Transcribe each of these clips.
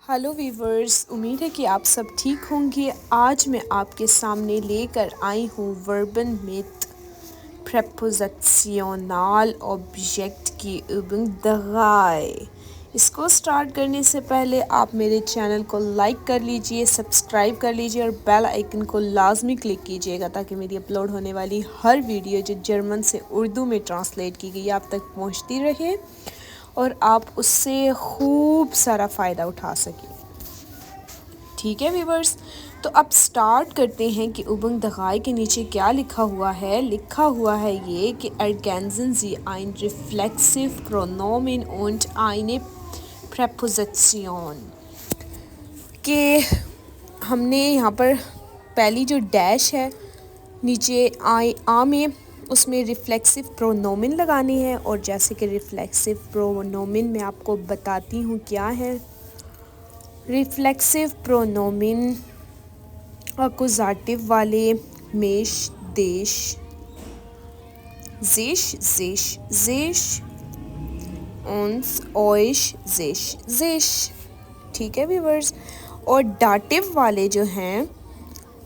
Hello viewers, उम्मीद है कि आप सब ठीक होंगे। आज मैं आपके सामने लेकर आई हूँ वर्बन मिथ प्रेपोजिशनल ऑब्जेक्ट की übung 3। इसको स्टार्ट करने से पहले आप मेरे चैनल को लाइक कर लीजिए, सब्सक्राइब कर लीजिए और बेल आइकन को लाजमी क्लिक कीजिएगा ताकि मेरी अपलोड होने वाली हर वीडियो जो जर्मन से उर्दू में ट्रांसलेट की गई आप तक पहुँचती रहे और आप उससे खूब सारा फ़ायदा उठा सकें। ठीक है व्यूवर्स, तो अब स्टार्ट करते हैं कि übung 3 के नीचे क्या लिखा हुआ है। लिखा हुआ है ये कि ergänzen Sie ein reflexive Pronomen und eine Präposition। कि हमने यहाँ पर पहली जो डैश है नीचे आ में उसमें रिफ्लेक्सिव प्रोनोमिन लगानी है। और जैसे कि रिफ्लेक्सिव प्रोनोमिन मैं आपको बताती हूँ क्या है। रिफ्लेक्सिव प्रोनोमिन अकुजाटिव वाले मेश, देश, sich, sich, sich, uns, euch, sich, sich। ठीक है व्यूवर्स। और डाटिव वाले जो हैं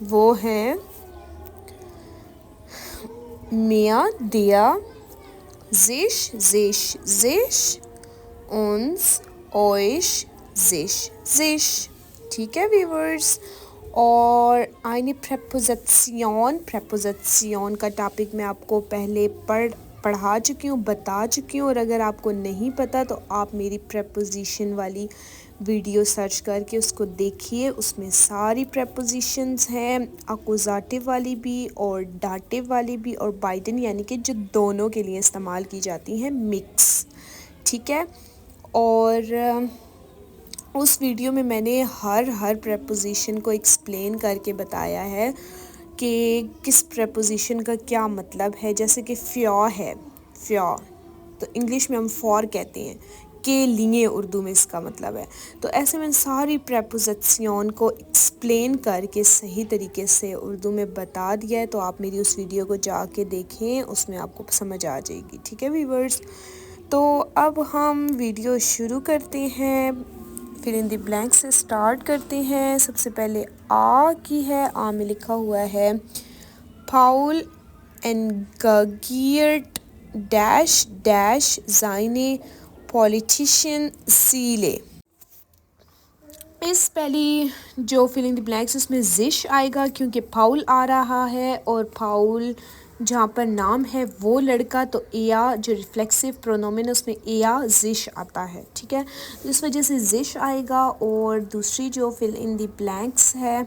वो हैं mir, dir, sich, sich, sich, uns, euch, sich, sich। ठीक है व्यूवर्स। और eine प्रेपोजिशन का टॉपिक मैं आपको पहले पढ़ा चुकी हूँ, बता चुकी हूँ। और अगर आपको नहीं पता तो आप मेरी प्रेपोजिशन वाली वीडियो सर्च करके उसको देखिए, उसमें सारी प्रेपोजिशंस हैं, अकुजाटिव वाली भी और डाटिव वाली भी और बाइडन यानी कि जो दोनों के लिए इस्तेमाल की जाती हैं, मिक्स। ठीक है। और उस वीडियो में मैंने हर प्रेपोजिशन को एक्सप्लेन करके बताया है कि किस प्रेपोजिशन का क्या मतलब है। जैसे कि फ्यॉ है, फ्यॉ तो इंग्लिश में हम फॉर कहते हैं, के लिए उर्दू में इसका मतलब है। तो ऐसे में सारी प्रेपोजिशन को एक्सप्लेन करके सही तरीके से उर्दू में बता दिया है। तो आप मेरी उस वीडियो को जाके देखें, उसमें आपको समझ आ जाएगी। ठीक है व्यूवर्स, तो अब हम वीडियो शुरू करते हैं। फिर इन द ब्लैंक से स्टार्ट करते हैं। सबसे पहले आ की है। आ में लिखा हुआ है Paul engagiert dash dash seine politischen Ziele। इस पहली जो फिल इन द ब्लैंक्स उसमें जिश आएगा क्योंकि पाउल आ रहा है और पाउल जहाँ पर नाम है वो लड़का, तो एया जो रिफ्लेक्सिव प्रोनोमिन उसमें एया जिश आता है। ठीक है, इस वजह से जिश आएगा। और दूसरी जो फिल इन द ब्लैंक्स है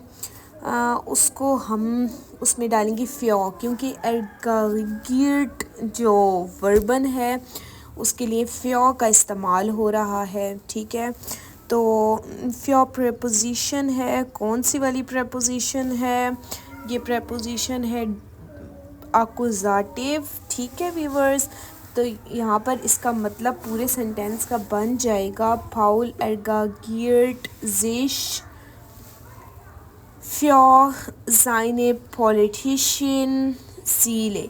उसको हम उसमें डालेंगे फ्यॉ क्योंकि एर्गागिर्ट जो वर्बन है उसके लिए फ्यॉ का इस्तेमाल हो रहा है। ठीक है, तो फ्यॉ प्रेपोजिशन है। कौन सी वाली प्रेपोजिशन है? ये प्रेपोजिशन है अकुजाटिव। ठीक है व्यूवर्स, तो यहाँ पर इसका मतलब पूरे सेंटेंस का बन जाएगा पाउल एर्गागिर्ट जिश für seine politischen Ziele।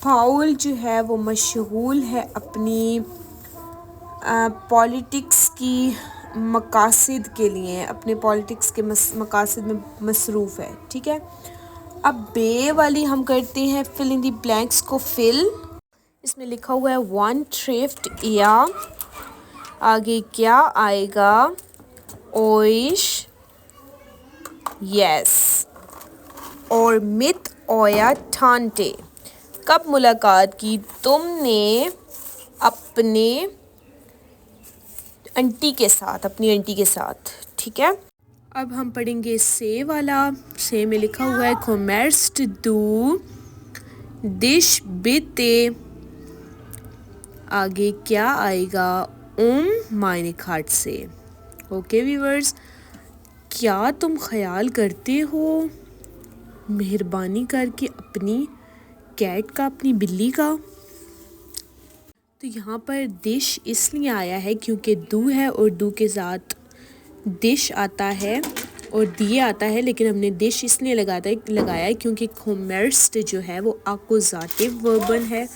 पाउल जो है वो मशगूल है अपनी पॉलिटिक्स की मकासद के लिए, अपने पॉलिटिक्स के मकासद में मसरूफ़ है। ठीक है, अब बे वाली हम करते हैं फिल इन दी ब्लैंक्स को फिल। इसमें लिखा हुआ है वन ट्रिफ्ट या, आगे क्या आएगा? ओइश, यस। और मित ओया ठानटे, कब मुलाकात की तुमने अपने आंटी के साथ, अपनी आंटी के साथ। ठीक है, अब हम पढ़ेंगे से वाला। से में लिखा हुआ है कॉमर्स्ट दू दिश बिते, आगे क्या आएगा? मायने खाट से। ओके व्यूवर्स, क्या तुम ख्याल करते हो मेहरबानी करके अपनी कैट का, अपनी बिल्ली का? तो यहाँ पर दिश इसलिए आया है क्योंकि दू है और दू के साथ दिश आता है और दिए आता है, लेकिन हमने दिश इसलिए लगाया है क्योंकि कॉमर्स्ट जो है वो अकुजाटिव वर्बन है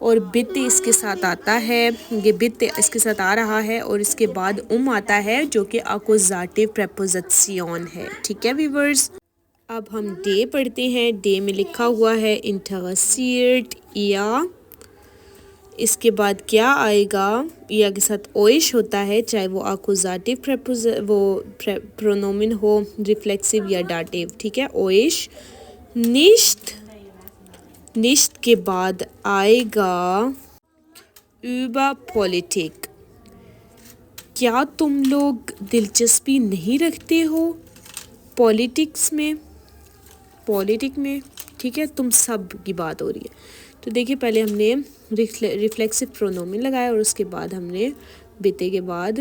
और बित इसके साथ आता है, ये बित इसके साथ आ रहा है और इसके बाद आता है जो कि अकुजाटिव प्रेपोजिशन है। ठीक है व्यूवर्स, अब हम डे पढ़ते हैं। डे में लिखा हुआ है इंटरसियर्ट या, इसके बाद क्या आएगा, या के साथ ओइश होता है, चाहे वो अकुजाटिव प्रोनोमिन हो, रिफ्लेक्सिव या डाटिव। ठीक है, ओइश। निश्त, निश्त के बाद आएगा über पॉलिटिक। क्या तुम लोग दिलचस्पी नहीं रखते हो पॉलिटिक्स में, पॉलिटिक में। ठीक है, तुम सब की बात हो रही है। तो देखिए, पहले हमने रिफ्लेक्सिव प्रोनोमिन लगाया और उसके बाद हमने बीते के बाद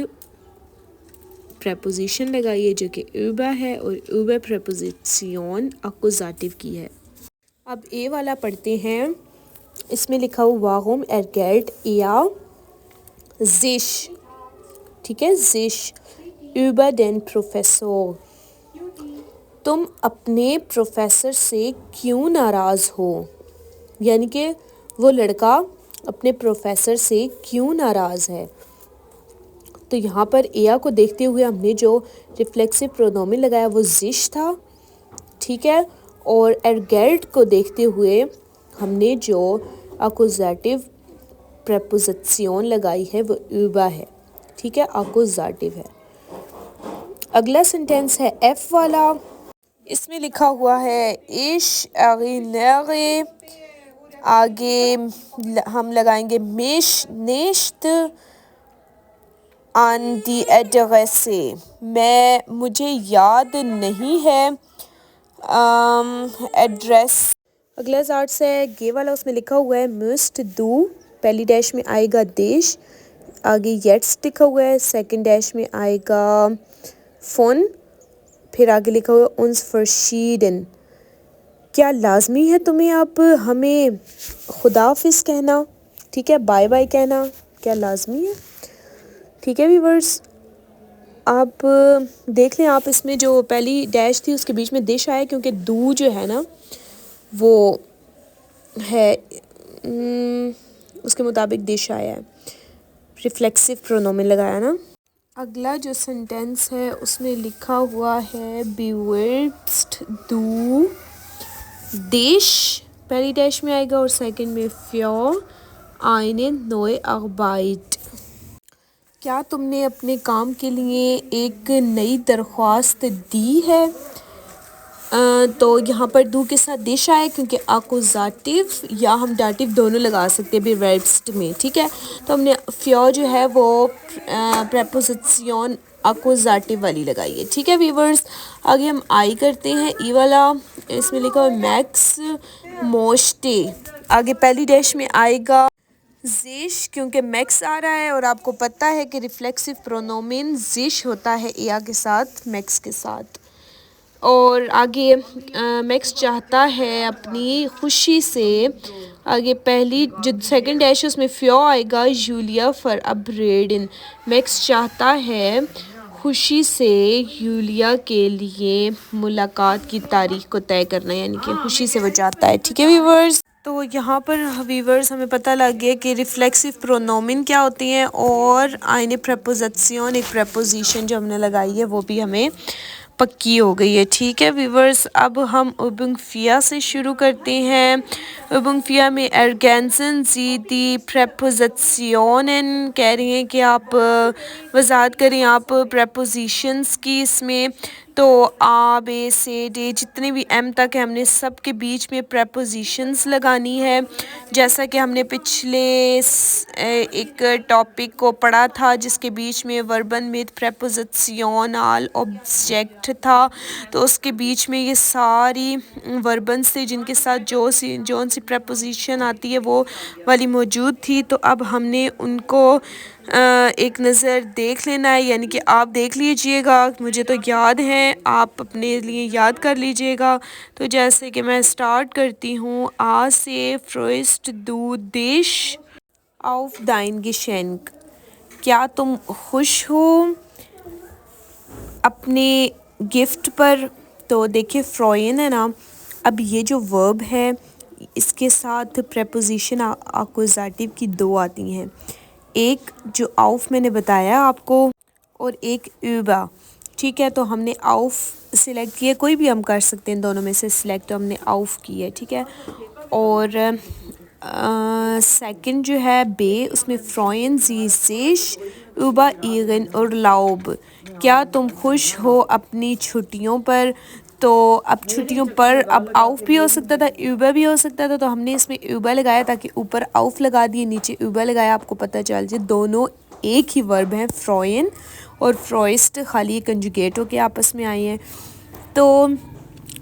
प्रेपोजिशन लगाई है जो कि über है, और über प्रेपोजिशन अकुजाटिव की है। अब ए वाला पढ़ते हैं। इसमें लिखा हुआ warum ergelt er sich, ठीक है, sich über den Professor। तुम अपने प्रोफेसर से क्यों नाराज़ हो, यानी कि वो लड़का अपने प्रोफेसर से क्यों नाराज़ है। तो यहाँ पर एया को देखते हुए हमने जो रिफ्लेक्सिव प्रोनोमिन लगाया वो जिश था। ठीक है, और एरगेल्ट को देखते हुए हमने जो अकुजाटिव प्रेपोजिशन लगाई है वो über है। ठीक है, अकुजाटिव है। अगला सेंटेंस है एफ वाला। इसमें लिखा हुआ है इश erinnere, आगे हम लगाएंगे मिश nicht an die Adresse, मुझे याद नहीं है एड्रेस। अगला जार्ट्स है गे वाला, उसमें लिखा हुआ है müsst du, पहली डैश में आएगा देश, आगे jetzt लिखा हुआ है, सेकंड डैश में आएगा von, फिर आगे लिखा हुआ है uns verschieden। क्या लाजमी है तुम्हें अब हमें खुदाफिज कहना, ठीक है, बाय बाय कहना, क्या लाजमी है। ठीक है व्यूवर्स, आप देख लें, आप इसमें जो पहली डैश थी उसके बीच में दिश आया क्योंकि दू जो है ना वो है उसके मुताबिक दिश आया है, रिफ्लेक्सिव प्रोनोमिन लगाया ना। अगला जो सेंटेंस है उसमें लिखा हुआ है bewirtst du dich, पहली डैश में आएगा और सेकंड में für eine neue Arbeit। क्या तुमने अपने काम के लिए एक नई दरख्वास्त दी है। तो यहाँ पर दू के साथ दिश आए क्योंकि अकुजाटिव या हम डाटिव दोनों लगा सकते हैं बेवर्ब्स में। ठीक है, तो हमने फ्यो जो है वो प्रेपोजिशन अकुजाटिव वाली लगाई है। ठीक है व्यूवर्स, आगे हम आई करते हैं ई वाला। इसमें लिखा हुआ मैक्स मोस्टे, आगे पहली डैश में आएगा जिश क्योंकि मैक्स आ रहा है और आपको पता है कि रिफ्लेक्सिव प्रोनोमिन जिश होता है एया के साथ, मैक्स के साथ। और आगे मैक्स चाहता है अपनी खुशी से, आगे पहली जो सेकंड डैश है उसमें फ्यो आएगा यूलिया फॉर अब्रेडिन। मैक्स चाहता है खुशी से यूलिया के लिए मुलाकात की तारीख को तय करना, यानी कि खुशी से वो चाहता है। ठीक है व्यूवर्स, तो यहाँ पर व्यूवर्स हमें पता लग गया कि रिफ्लेक्सिव प्रोनोमिन क्या होती हैं और आइने प्रेपोजिशन, एक प्रेपोजिशन जो हमने लगाई है वो भी हमें पक्की हो गई है। ठीक है व्यूवर्स, अब हम उबुंगफिया से शुरू करते हैं। उबुंगफिया में एर्गेंसन सी दी प्रेपोजिशनन कह रही हैं कि आप वजाहत करें आप प्रेपोजिशंस की। इसमें तो आ बे से डे जितने भी एम तक है हमने सब के बीच में प्रेपोजिशंस लगानी है। जैसा कि हमने पिछले एक टॉपिक को पढ़ा था जिसके बीच में वर्बन विद प्रेपोजिशनल ऑब्जेक्ट था, तो उसके बीच में ये सारी वर्बन से जिनके साथ जो सी प्रेपोजिशन आती है वो वाली मौजूद थी। तो अब हमने उनको एक नज़र देख लेना है, यानी कि आप देख लीजिएगा, मुझे तो याद है, आप अपने लिए याद कर लीजिएगा। तो जैसे कि मैं स्टार्ट करती हूँ, आ से फ्रोस्ट दू देश ऑफ दाइन गिशेंक, क्या तुम खुश हो अपने गिफ्ट पर। तो देखिए फ्रोइन है ना, अब ये जो वर्ब है इसके साथ प्रेपोजिशन आकुजाटिव की दो आती हैं, एक जो आउफ मैंने बताया आपको और एक यूबा। ठीक है, तो हमने आउफ सिलेक्ट किया, कोई भी हम कर सकते हैं दोनों में से सिलेक्ट, तो हमने आउफ की है। ठीक है, और सेकंड जो है बे, उसमें फ्रॉयन जीश यूबा ईगन और लाउब, क्या तुम खुश हो अपनी छुट्टियों पर। तो अब छुट्टियों पर अब आउफ भी हो सकता था, यूबा भी हो सकता था, तो हमने इसमें यूबा लगाया ताकि ऊपर आउफ लगा दिए, नीचे यूबा लगाया, आपको पता चल जाए दोनों एक ही वर्ब हैं, फ्रॉयन और फ्रॉइस्ट, खाली कंजुगेट होके आपस में आई हैं। तो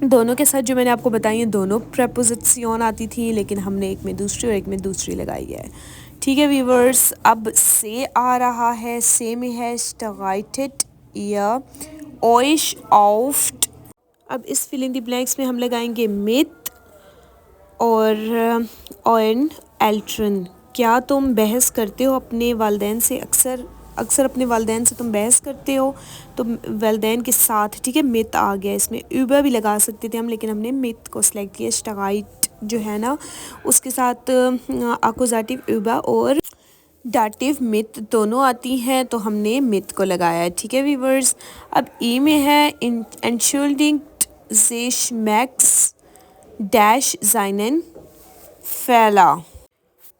दोनों के साथ जो मैंने आपको बताई हैं दोनों प्रेपोजिशन आती थी, लेकिन हमने एक में दूसरी और एक में दूसरी लगाई है। ठीक है व्यूवर्स, अब से आ रहा है, से में है स्टाइटेड या ओइश ऑफ्ट। अब इस फिल इन द ब्लैंक्स में हम लगाएंगे मिथ और ऑन एल्ट्रन। क्या तुम बहस करते हो अपने वालिदैन से, अक्सर अपने वालिदैन से तुम बहस करते हो, तो वालिदैन के साथ। ठीक है, मिथ आ गया, इसमें यूबा भी लगा सकते थे हम, लेकिन हमने मिथ को सिलेक्ट किया। स्टाइट जो है ना उसके साथ आकुजाटिव यूबा और डाटिव मिथ दोनों आती हैं, तो हमने मिथ को लगाया है। ठीक है व्यूवर्स, अब ई में है एंशुल्डिंग जेश मैक्स डैश जाइनन फैला,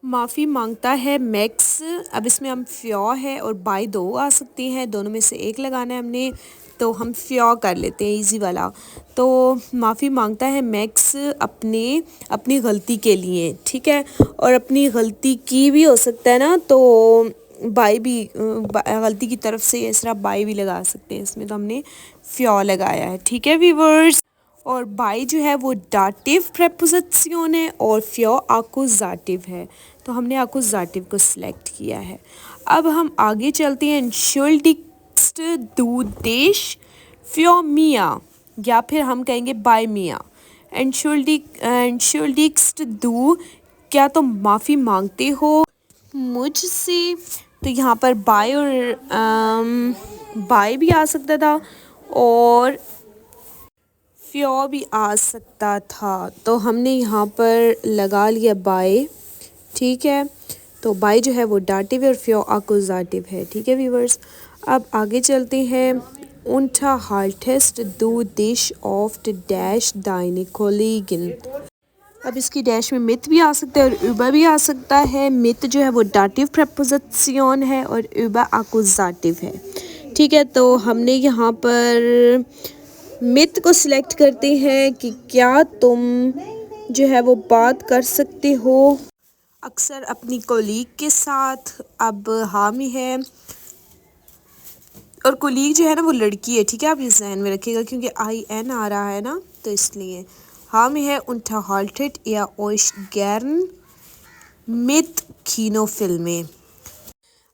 माफ़ी मांगता है मैक्स। अब इसमें हम फ्यो है और बाय दो आ सकती हैं, दोनों में से एक लगाना है हमने, तो हम फ्यो कर लेते हैं, इजी वाला। तो माफ़ी मांगता है मैक्स अपनी गलती के लिए। ठीक है, और अपनी गलती की भी हो सकता है ना, तो बाय भी गलती की तरफ से इस तरह बाय भी लगा सकते हैं इसमें, तो हमने फ्यो लगाया है। ठीक है व्यूवर्स, और बाय जो है वो डाटिव प्रेपोजिशन है और फ्यो आकुजाटिव है, तो हमने आकुजाटिव को सिलेक्ट किया है। अब हम आगे चलते हैं। एंशुल्डिग्स्ट दू देश फ्यो मिया, या फिर हम कहेंगे बाय मिया। एंशुल्डिग्स्ट दू, क्या तुम माफ़ी मांगते हो मुझसे। तो यहाँ पर बाय और बाय भी आ सकता था और फ्यो भी आ सकता था, तो हमने यहाँ पर लगा लिया बाय। ठीक है, तो बाय जो है वो डाटिव है और फ्यो आकुजाटिव है। ठीक है व्यूवर्स, अब आगे चलते हैं। उनटा हार्टेस्ट दो डिश ऑफ द डैश दाइने कोलिगन। अब इसकी डैश में मिथ भी आ सकता है और यूबा भी आ सकता है। मिथ जो है वो डाटिव प्रेपोजिशन है और यूबा आकुजाटिव है। ठीक है, तो हमने यहाँ पर मिथ को सिलेक्ट करते हैं कि क्या तुम जो है वो बात कर सकते हो अक्सर अपनी कोलीग के साथ। अब हामी है और कोलीग जो है ना वो लड़की है। ठीक है, आप इस जहन में रखिएगा क्योंकि IN आ रहा है ना, तो इसलिए हामी है उनटा हाल्टेड या ओइश गैरन मिथ खीनो फिल्में।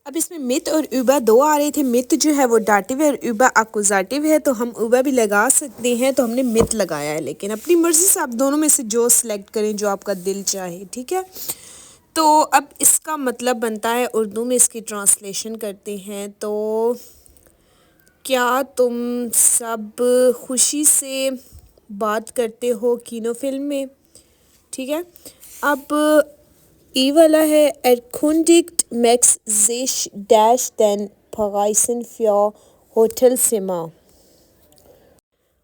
अब इसमें मिथ और यूबा दो आ रहे थे, मिथ जो है वो डाटिव है और यूबा आकुजाटिव है, तो हम यूबा भी लगा सकते हैं, तो हमने मिथ लगाया है, लेकिन अपनी मर्ज़ी से आप दोनों में से जो सिलेक्ट करें जो आपका दिल चाहे। ठीक है, तो अब इसका मतलब बनता है, उर्दू में इसकी ट्रांसलेशन करते हैं, तो क्या तुम सब खुशी से बात करते हो कीनो फिल्म में। ठीक है, अब ई वाला है एरकुंडिग्ट मैक्स जेश डैश देन फगाइसन फ्यो होटल सिमा।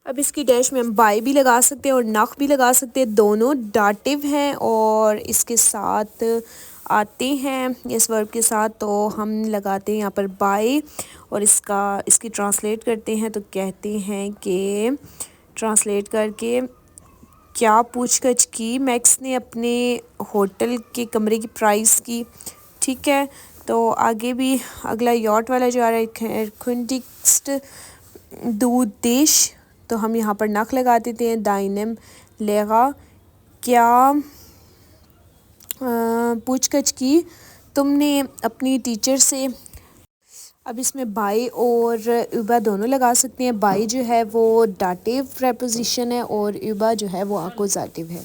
अब इसकी डैश में हम बाय भी लगा सकते हैं और नख भी लगा सकते हैं, दोनों डाटिव हैं और इसके साथ आते हैं इस वर्ब के साथ, तो हम लगाते हैं यहाँ पर बाय और इसकी ट्रांसलेट करते हैं, तो कहते हैं कि ट्रांसलेट करके क्या पूछगछ की मैक्स ने अपने होटल के कमरे की प्राइस की। ठीक है, तो आगे भी अगला यॉट वाला जो आ रहा है खुंडिक्स्ट दूध देश, तो हम यहाँ पर नख लगा देते हैं दाइनम लेगा, क्या पूछगछ की तुमने अपनी टीचर से। अब इसमें बाय और यूबा दोनों लगा सकते हैं। बाय जो है वो डाटिव प्रेपोजिशन है और यूबा जो है वो आकुजाटिव है,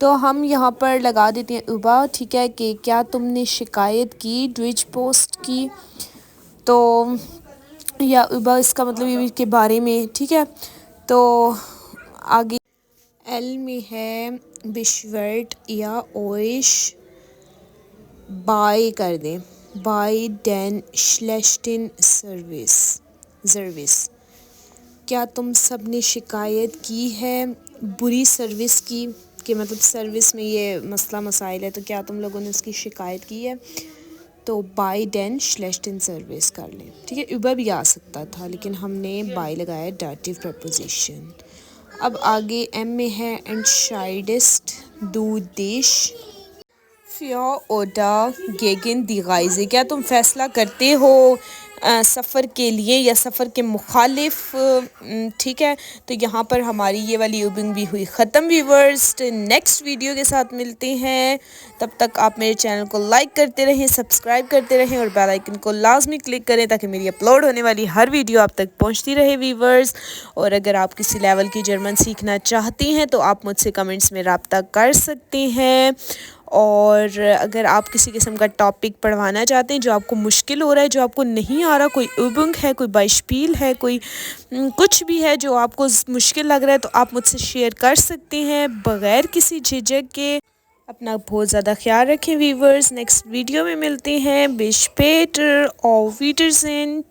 तो हम यहाँ पर लगा देते हैं यूबा। ठीक है, कि क्या तुमने शिकायत की ट्विच पोस्ट की, तो या यूबा इसका मतलब ये के बारे में। ठीक है, तो आगे एल में है बिशवर्ट या ओइश, बाय कर दें, बाय डेन श्लेस्टिन सर्विस। क्या तुम सब ने शिकायत की है बुरी सर्विस की, कि मतलब सर्विस में ये मसला मसाइल है, तो क्या तुम लोगों ने उसकी शिकायत की है? तो बाय डेन श्लेस्टिन सर्विस कर लें, ठीक है। उबर भी आ सकता था लेकिन हमने बाय लगाया डाटिव प्रपोजिशन। अब आगे एम में है एंटशाइडिस्ट दू देश फ़िया ओडा गेगन दी गाइज़े। क्या तुम फैसला करते हो सफ़र के लिए या सफ़र के मुखालिफ, ठीक है। तो यहाँ पर हमारी ये वाली यूबिंग भी हुई ख़त्म व्यूवर्स। नेक्स्ट वीडियो के साथ मिलते हैं, तब तक आप मेरे चैनल को लाइक करते रहें, सब्सक्राइब करते रहें और बेल आइकन को लाजमी क्लिक करें ताकि मेरी अपलोड होने वाली हर वीडियो आप तक पहुँचती रहे व्यूवर्स। और अगर आप किसी लेवल की जर्मन सीखना चाहती हैं तो आप मुझसे कमेंट्स में रब्ता कर सकते हैं। और अगर आप किसी किस्म का टॉपिक पढ़वाना चाहते हैं जो आपको मुश्किल हो रहा है, जो आपको नहीं आ रहा, कोई उबंग है, कोई बाइशपील है, कोई कुछ भी है जो आपको मुश्किल लग रहा है, तो आप मुझसे शेयर कर सकते हैं बग़ैर किसी झिझक के। अपना बहुत ज़्यादा ख्याल रखें वीवर्स। नेक्स्ट वीडियो में मिलते हैं। बिश पेटर और वीटरसन।